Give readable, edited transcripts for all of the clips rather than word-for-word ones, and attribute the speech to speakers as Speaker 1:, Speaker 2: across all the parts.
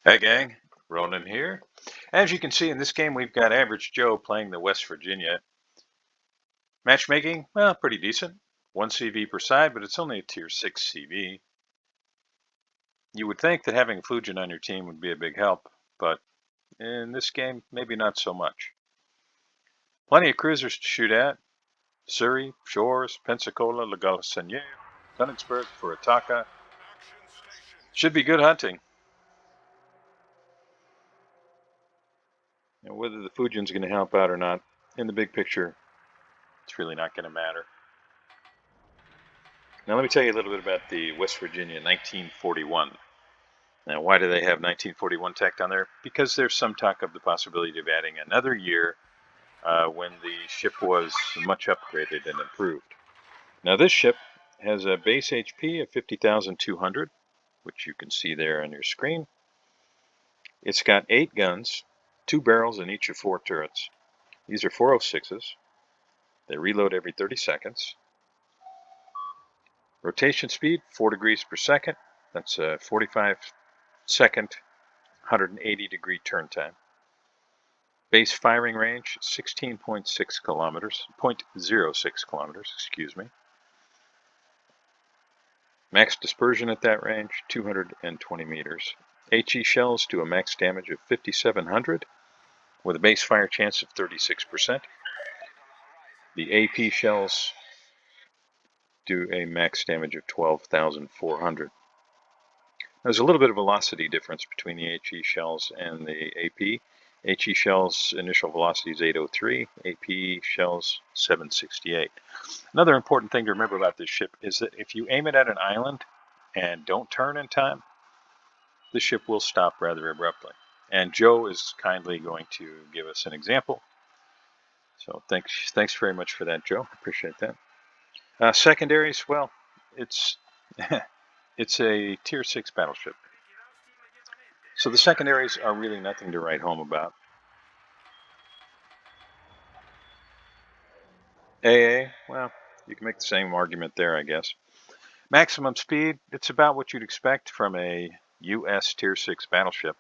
Speaker 1: Hey gang, Ronan here. As you can see in this game, we've got Average Joe playing the West Virginia. Matchmaking, well, pretty decent. 1 CV per side, but it's only a tier 6 CV. You would think that having Fujin on your team would be a big help, but in this game, maybe not so much. Plenty of cruisers to shoot at. Surrey, Shores, Pensacola, La Galissoniere, Königsberg, Furataka. Should be good hunting. And whether the Fujin's going to help out or not, in the big picture, it's really not going to matter. Now let me tell you a little bit about the West Virginia 1941. Now why do they have 1941 tacked on there? Because there's some talk of the possibility of adding another year when the ship was much upgraded and improved. Now this ship has a base HP of 50,200, which you can see there on your screen. It's got 8 guns, 2 barrels in each of 4 turrets. These are 406s. They reload every 30 seconds. Rotation speed, 4 degrees per second. That's a 45-second, 180-degree turn time. Base firing range, 16.6 kilometers, 0.06 kilometers, excuse me. Max dispersion at that range, 220 meters. HE shells do a max damage of 5,700 with a base fire chance of 36%. The AP shells do a max damage of 12,400. There's a little bit of velocity difference between the HE shells and the AP. HE shells initial velocity is 803, AP shells 768. Another important thing to remember about this ship is that if you aim it at an island and don't turn in time, the ship will stop rather abruptly. And Joe is kindly going to give us an example. So thanks very much for that, Joe. Appreciate that. Secondaries, well, it's it's a tier 6 battleship. So the secondaries are really nothing to write home about. AA, well, you can make the same argument there, I guess. Maximum speed, it's about what you'd expect from a US tier 6 battleship.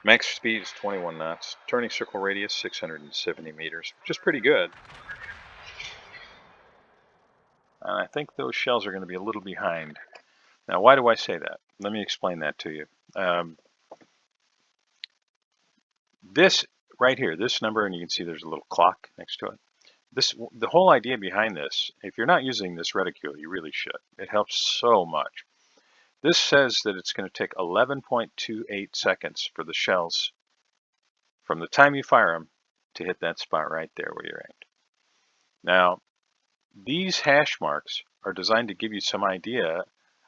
Speaker 1: Max speed is 21 knots. Turning circle radius, 670 meters, which is pretty good. And I think those shells are going to be a little behind. Now, why do I say that? Let me explain that to you. This right here, this number, and you can see there's a little clock next to it. The whole idea behind this, if you're not using this reticule, you really should. It helps so much. This says that it's going to take 11.28 seconds for the shells from the time you fire them to hit that spot right there where you're aimed. Now, these hash marks are designed to give you some idea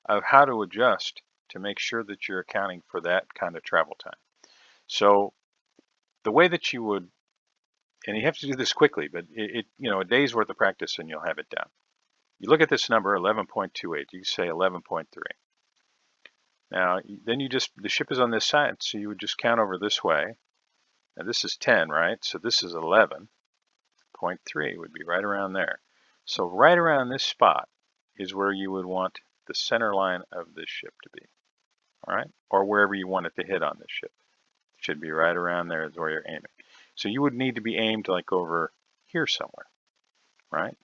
Speaker 1: of how to adjust to make sure that you're accounting for that kind of travel time. So the way that you would, and you have to do this quickly, but a day's worth of practice and you'll have it down. You look at this number, 11.28, you say 11.3. Now, then the ship is on this side, so you would just count over this way. Now this is 10, right? So this is 11.3 would be right around there. So right around this spot is where you would want the center line of this ship to be, all right? Or wherever you want it to hit on this ship. It should be right around there is where you're aiming. So you would need to be aimed like over here somewhere, right?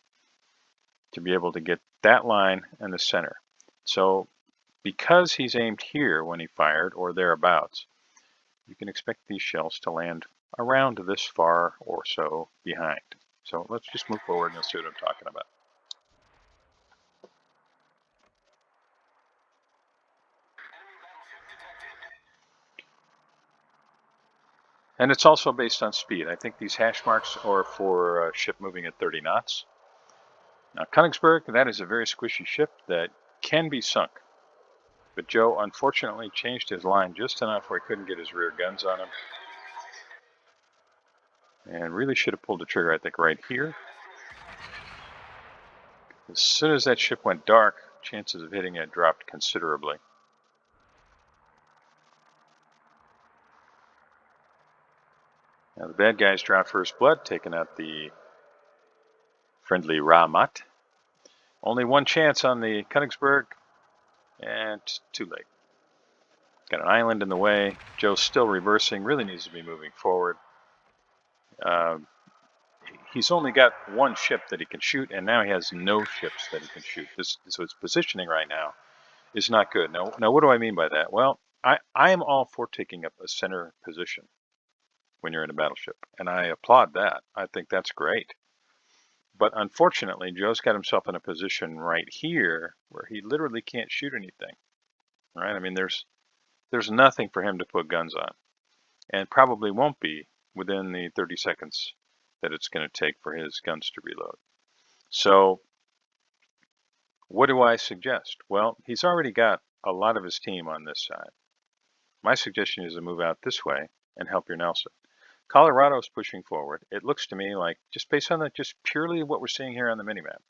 Speaker 1: To be able to get that line and the center. So because he's aimed here when he fired or thereabouts, you can expect these shells to land around this far or so behind. So let's just move forward and you'll see what I'm talking about. And it's also based on speed. I think these hash marks are for a ship moving at 30 knots. Now, Königsberg, that is a very squishy ship that can be sunk. But Joe unfortunately changed his line just enough where he couldn't get his rear guns on him. And really should have pulled the trigger, I think, right here. As soon as that ship went dark, chances of hitting it dropped considerably. Now the bad guys draw first blood, taking out the friendly Ramat. Only one chance on the Königsberg. And too late. Got an island in the way. Joe's still reversing. Really needs to be moving forward. He's only got one ship that he can shoot, and now he has no ships that he can shoot. So his positioning right now is not good. Now, what do I mean by that? Well, I am all for taking up a center position when you're in a battleship, and I applaud that. I think that's great. But unfortunately, Joe's got himself in a position right here where he literally can't shoot anything. Right? I mean, there's nothing for him to put guns on, and probably won't be within the 30 seconds that it's going to take for his guns to reload. So what do I suggest? Well, he's already got a lot of his team on this side. My suggestion is to move out this way and help your Nelson. Colorado's pushing forward. It looks to me like, just based on just purely what we're seeing here on the minimap,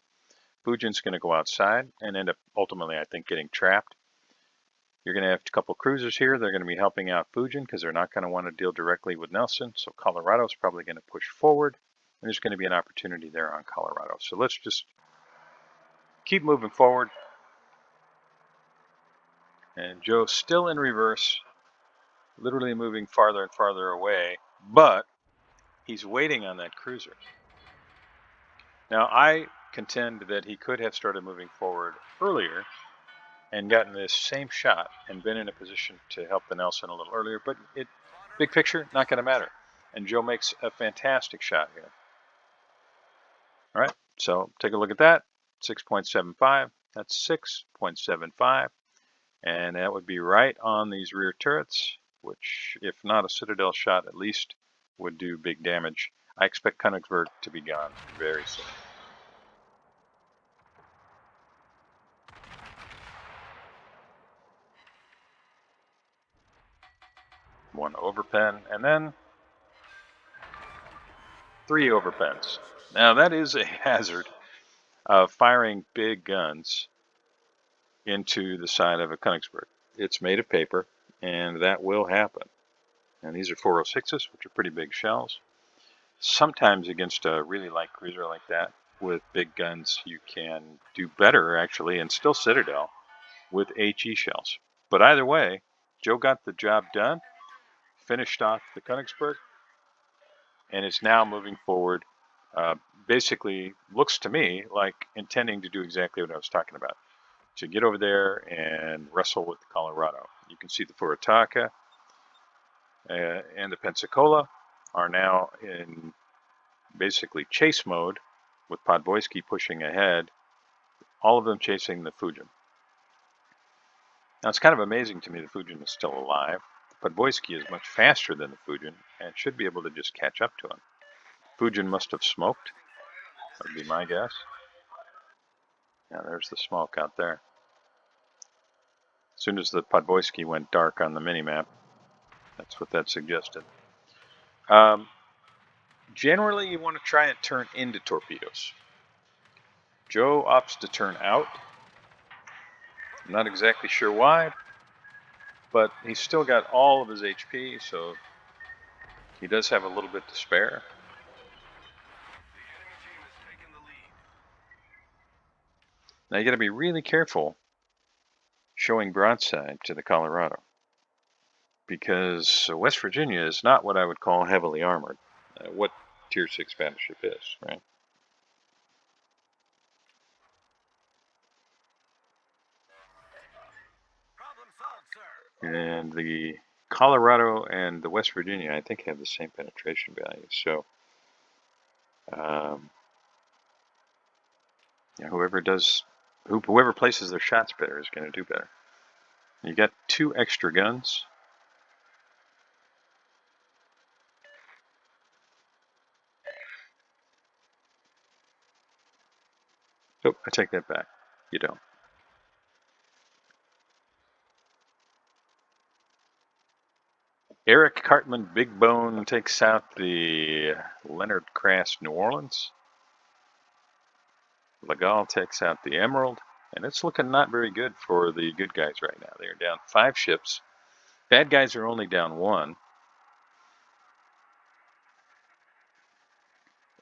Speaker 1: Fujin's going to go outside and end up ultimately, I think, getting trapped. You're going to have a couple cruisers here. They're going to be helping out Fujin because they're not going to want to deal directly with Nelson. So Colorado's probably going to push forward, and there's going to be an opportunity there on Colorado. So let's just keep moving forward. And Joe's still in reverse, literally moving farther and farther away, but he's waiting on that cruiser. Now, I contend that he could have started moving forward earlier and gotten this same shot and been in a position to help the Nelson a little earlier, but big picture, not going to matter. And Joe makes a fantastic shot here. All right, so take a look at that. 6.75. That's 6.75. And that would be right on these rear turrets, which, if not a Citadel shot, at least would do big damage. I expect Königsberg to be gone very soon. One overpen, and then 3 overpens. Now that is a hazard of firing big guns into the side of a Königsberg. It's made of paper, and that will happen. And these are 406s, which are pretty big shells. Sometimes against a really light cruiser like that with big guns, you can do better, actually, and still Citadel with HE shells. But either way, Joe got the job done, finished off the Königsberg, and is now moving forward. Basically, looks to me like intending to do exactly what I was talking about, to get over there and wrestle with the Colorado. You can see the Furitaka and the Pensacola are now in basically chase mode with Podboyski pushing ahead, all of them chasing the Fujin. Now, it's kind of amazing to me the Fujin is still alive. Podboyski is much faster than the Fujin and should be able to just catch up to him. Fujin must have smoked. That would be my guess. Yeah, there's the smoke out there. As soon as the Podboyski went dark on the minimap, that's what that suggested. Generally, you want to try and turn into torpedoes. Joe opts to turn out. I'm not exactly sure why, but he's still got all of his HP, so he does have a little bit to spare. Now you got to be really careful showing broadside to the Colorado, because West Virginia is not what I would call heavily armored. What Tier 6 battleship is, right? And the Colorado and the West Virginia, I think, have the same penetration value. So whoever places their shots better is going to do better. You got 2 extra guns. Oh, I take that back. You don't. Eric Cartman Big Bone takes out the Leonard Crass New Orleans. Legal takes out the Emerald. And it's looking not very good for the good guys right now. They are down 5 ships. Bad guys are only down 1.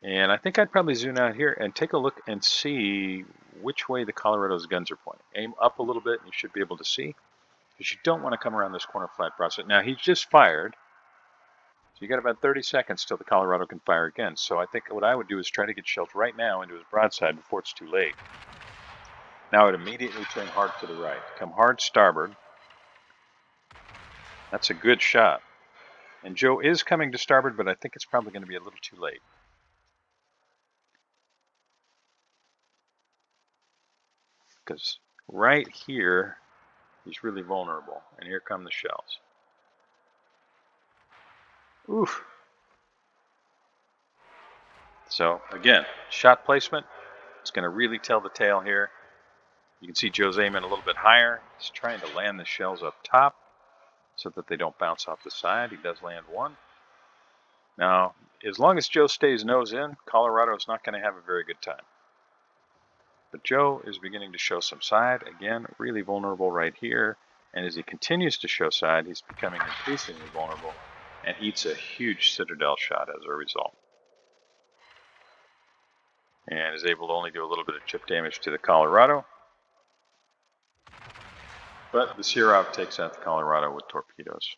Speaker 1: And I think I'd probably zoom out here and take a look and see which way the Colorado's guns are pointing. Aim up a little bit and you should be able to see, because you don't want to come around this corner flat process. Now he's just fired, so you got about 30 seconds till the Colorado can fire again. So I think what I would do is try to get shells right now into his broadside before it's too late. Now it immediately turn hard to the right. Come hard starboard. That's a good shot. And Joe is coming to starboard, but I think it's probably going to be a little too late. Because right here, he's really vulnerable. And here come the shells. Oof. So again, shot placement, it's going to really tell the tale here. You can see Joe's aiming a little bit higher. He's trying to land the shells up top so that they don't bounce off the side. He does land one. Now, as long as Joe stays nose in, Colorado's not going to have a very good time. But Joe is beginning to show some side. Again, really vulnerable right here. And as he continues to show side, he's becoming increasingly vulnerable and eats a huge Citadel shot as a result. And is able to only do a little bit of chip damage to the Colorado. But the Sirov takes out the Colorado with torpedoes.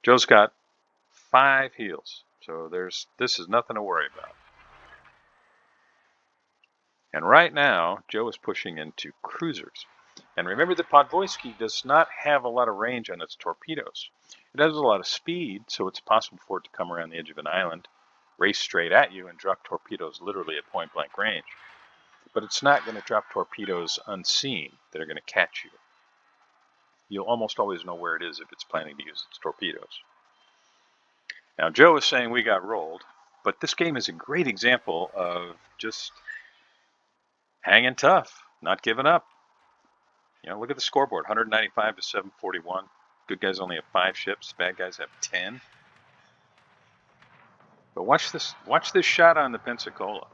Speaker 1: Joe's got 5 heals, so this is nothing to worry about. And right now, Joe is pushing into cruisers. And remember that Podvoisky does not have a lot of range on its torpedoes. It has a lot of speed, so it's possible for it to come around the edge of an island, race straight at you, and drop torpedoes literally at point-blank range. But it's not going to drop torpedoes unseen that are going to catch you. You'll almost always know where it is if it's planning to use its torpedoes. Now, Joe is saying we got rolled, but this game is a great example of just hanging tough, not giving up. You know, look at the scoreboard, 195 to 741. Good guys only have 5 ships, bad guys have 10. But watch this shot on the Pensacola.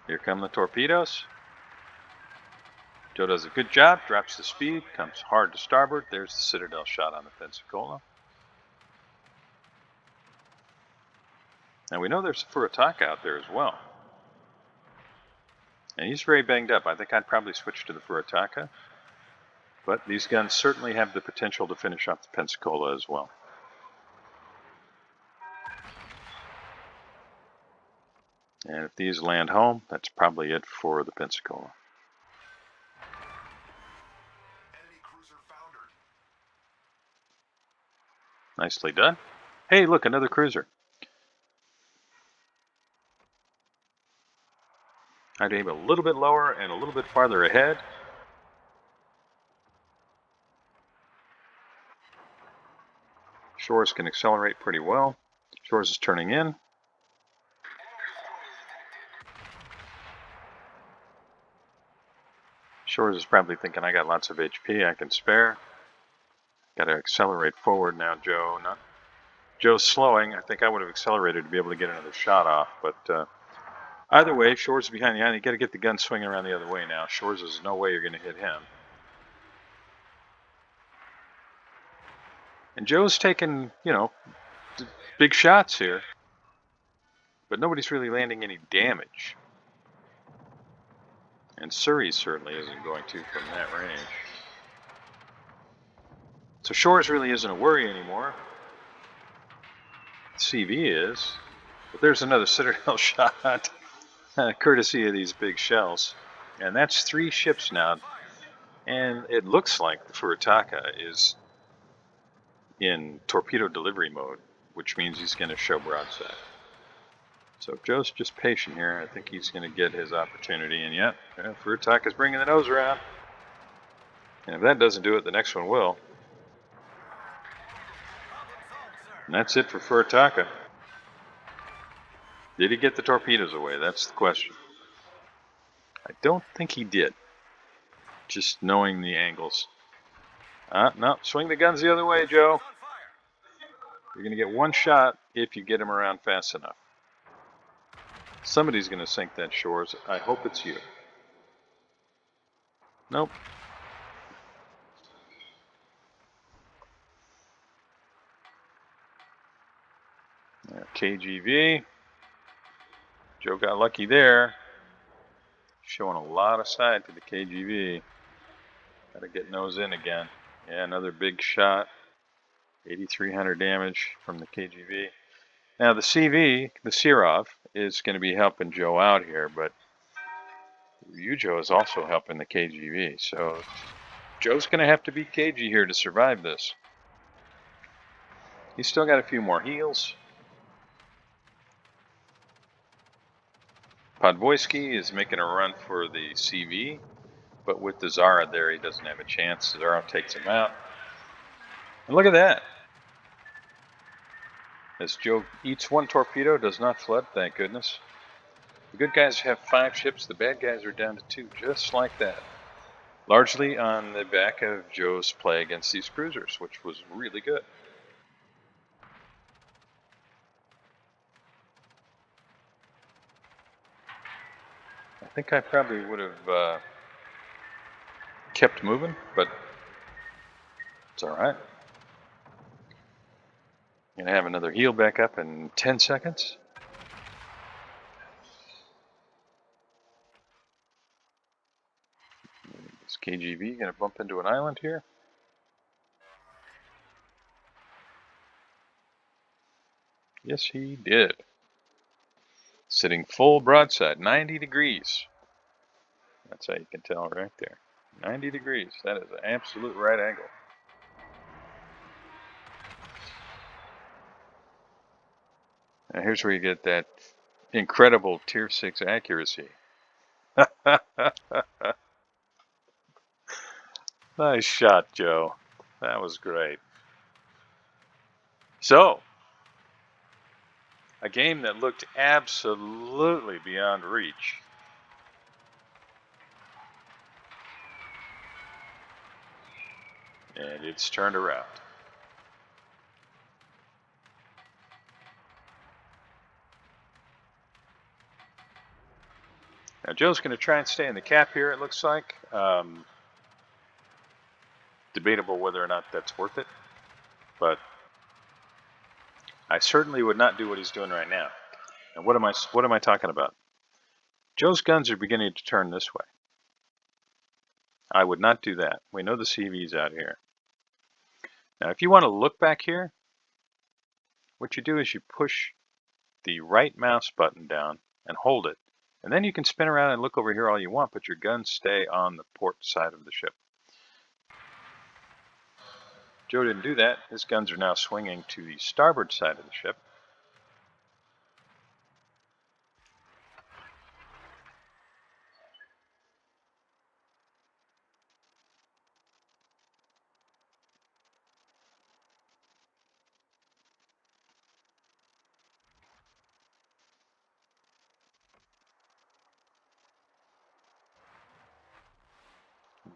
Speaker 1: Here come the torpedoes. Joe does a good job, drops the speed, comes hard to starboard. There's the Citadel shot on the Pensacola. Now we know there's a Furataka out there as well. And he's very banged up. I think I'd probably switch to the Furataka. But these guns certainly have the potential to finish off the Pensacola as well. And if these land home, that's probably it for the Pensacola. Nicely done. Hey, look, another cruiser. I'd aim a little bit lower and a little bit farther ahead. Shores can accelerate pretty well. Shores is turning in. Shores is probably thinking, I got lots of HP I can spare. Got to accelerate forward now, Joe. Joe's slowing. I think I would have accelerated to be able to get another shot off, but either way, Shores is behind the island. You got to get the gun swinging around the other way now. Shores is no way you're going to hit him. And Joe's taking, big shots here, but nobody's really landing any damage. And Surrey certainly isn't going to from that range. So Shores really isn't a worry anymore. CV is. But there's another Citadel shot, courtesy of these big shells. And that's 3 ships now. And it looks like the Furataka is in torpedo delivery mode, which means he's going to show broadside. So Joe's just patient here. I think he's going to get his opportunity. And yet, Furataka's bringing the nose around. And if that doesn't do it, the next one will. And that's it for Furataka. Did he get the torpedoes away? That's the question. I don't think he did. Just knowing the angles. No, swing the guns the other way, Joe. You're going to get 1 shot if you get him around fast enough. Somebody's going to sink that Shores. I hope it's you. Nope. KGV. Joe got lucky there. Showing a lot of side to the KGV. Got to get nose in again. Yeah, another big shot. 8,300 damage from the KGV. Now the CV, the Sirov, is going to be helping Joe out here, but Ryujo is also helping the KGV. So Joe's going to have to beat KG here to survive this. He's still got a few more heals. Podvoisky is making a run for the CV, but with the Zara there, he doesn't have a chance. Zara takes him out. And look at that. As Joe eats one torpedo, does not flood, thank goodness. The good guys have 5 ships, the bad guys are down to 2, just like that. Largely on the back of Joe's play against these cruisers, which was really good. I think I probably would have kept moving, but it's alright. Gonna have another heal back up in 10 seconds. Is KGV gonna bump into an island here? Yes, he did. Sitting full broadside, 90 degrees. That's how you can tell right there. 90 degrees. That is an absolute right angle. Now here's where you get that incredible Tier 6 accuracy. Nice shot, Joe. That was great. So, a game that looked absolutely beyond reach. And it's turned around. Now Joe's going to try and stay in the cap here, it looks like. Debatable whether or not that's worth it. But I certainly would not do what he's doing right now. And what am I talking about? Joe's guns are beginning to turn this way. I would not do that. We know the CV's out here. Now, if you want to look back here, what you do is you push the right mouse button down and hold it. And then you can spin around and look over here all you want, but your guns stay on the port side of the ship. Joe didn't do that. His guns are now swinging to the starboard side of the ship.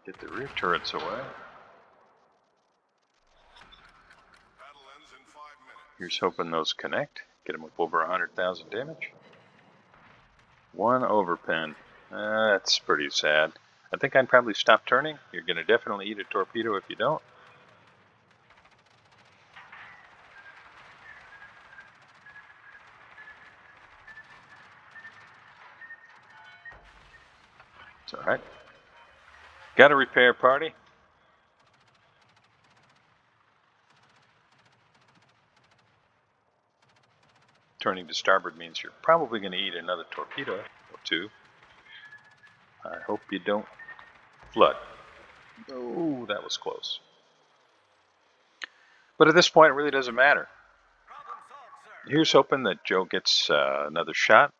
Speaker 1: Get the rear turrets away. Here's hoping those connect. Get them up over 100,000 damage. 1 overpin. That's pretty sad. I think I'd probably stop turning. You're going to definitely eat a torpedo if you don't. It's alright. Got a repair party. Turning to starboard means you're probably going to eat another torpedo or 2. I hope you don't flood. Oh, that was close. But at this point, it really doesn't matter. Here's hoping that Joe gets another shot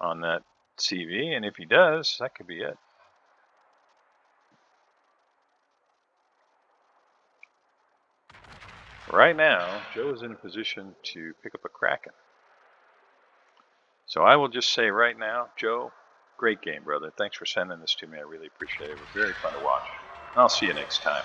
Speaker 1: on that CV, and if he does, that could be it. Right now, Joe is in a position to pick up a Kraken. So I will just say right now, Joe, great game, brother. Thanks for sending this to me. I really appreciate it. It was very fun to watch. I'll see you next time.